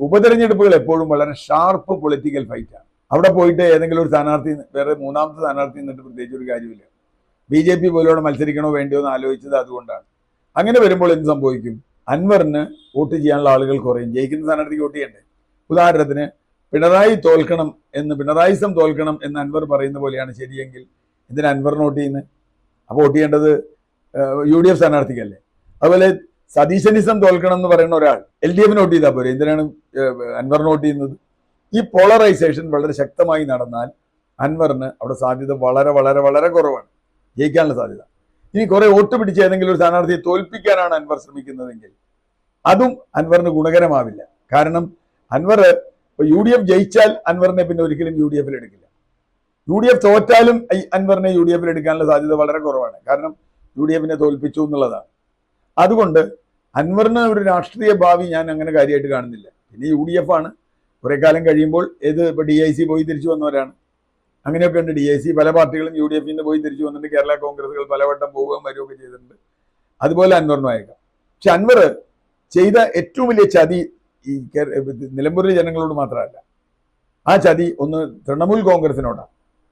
ഉപതെരഞ്ഞെടുപ്പുകൾ എപ്പോഴും വളരെ sharp political ഫൈറ്റാണ്. അവിടെ പോയിട്ട് ഏതെങ്കിലും ഒരു സ്ഥാനാർത്ഥി വേറെ മൂന്നാമത്തെ സ്ഥാനാർത്ഥി നിന്നിട്ട് പ്രത്യേകിച്ച് ഒരു കാര്യമില്ല. BJP പോലെയോടെ മത്സരിക്കണോ വേണ്ടിയോ എന്ന് ആലോചിച്ചത് അതുകൊണ്ടാണ്. അങ്ങനെ വരുമ്പോൾ എന്ത് സംഭവിക്കും? അൻവറിന് വോട്ട് ചെയ്യാനുള്ള ആളുകൾ കുറയും. ജയിക്കുന്ന സ്ഥാനാർത്ഥിക്ക് വോട്ട് ചെയ്യണ്ടേ? ഉദാഹരണത്തിന് പിണറായിസം തോൽക്കണം എന്ന് അൻവർ പറയുന്ന പോലെയാണ് ശരിയെങ്കിൽ എന്തിനാ അൻവറിന് വോട്ട് ചെയ്യുന്നത്? അപ്പോൾ വോട്ട് ചെയ്യേണ്ടത് UDF സ്ഥാനാർത്ഥിക്കല്ലേ? അതുപോലെ സതീശനിസം തോൽക്കണം എന്ന് പറയുന്ന ഒരാൾ LDF വോട്ട് ചെയ്താൽ പോരെ, എന്തിനാണ് അൻവറിന് വോട്ട് ചെയ്യുന്നത്? ഈ പോളറൈസേഷൻ വളരെ ശക്തമായി നടന്നാൽ അൻവറിന് അവിടെ സാധ്യത വളരെ വളരെ വളരെ കുറവാണ്, ജയിക്കാനുള്ള സാധ്യത. ഇനി കുറെ വോട്ട് പിടിച്ച് ഏതെങ്കിലും ഒരു സ്ഥാനാർത്ഥിയെ തോൽപ്പിക്കാനാണ് അൻവർ ശ്രമിക്കുന്നതെങ്കിൽ അതും അൻവറിന് ഗുണകരമാവില്ല. കാരണം അൻവർ UDF ജയിച്ചാൽ അൻവറിനെ പിന്നെ ഒരിക്കലും UDF എടുക്കില്ല. UDF തോറ്റാലും അൻവറിനെ UDF എടുക്കാനുള്ള സാധ്യത വളരെ കുറവാണ്. കാരണം UDF തോൽപ്പിച്ചു എന്നുള്ളതാണ്. അതുകൊണ്ട് അൻവറിന് ഒരു രാഷ്ട്രീയ ഭാവി ഞാൻ അങ്ങനെ കാര്യമായിട്ട് കാണുന്നില്ല. പിന്നെ UDF ആണ്. കുറെ കാലം കഴിയുമ്പോൾ ഇപ്പൊ DIC പോയി തിരിച്ചു വന്നവരാണ്. അങ്ങനെയൊക്കെ ഉണ്ട്. DIC പല പാർട്ടികളും UDF പോയി തിരിച്ചു വന്നിട്ട് കേരള കോൺഗ്രസുകൾ പലവട്ടം പോവുകയും വരികയൊക്കെ ചെയ്തിട്ടുണ്ട്. അതുപോലെ അൻവറിനും അയക്കാം. പക്ഷെ അൻവർ ചെയ്ത ഏറ്റവും വലിയ ചതി ഈ നിലമ്പൂരിലെ ജനങ്ങളോട് മാത്രമല്ല, ആ ചതി ഒന്ന് തൃണമൂൽ കോൺഗ്രസിനോടാണ്.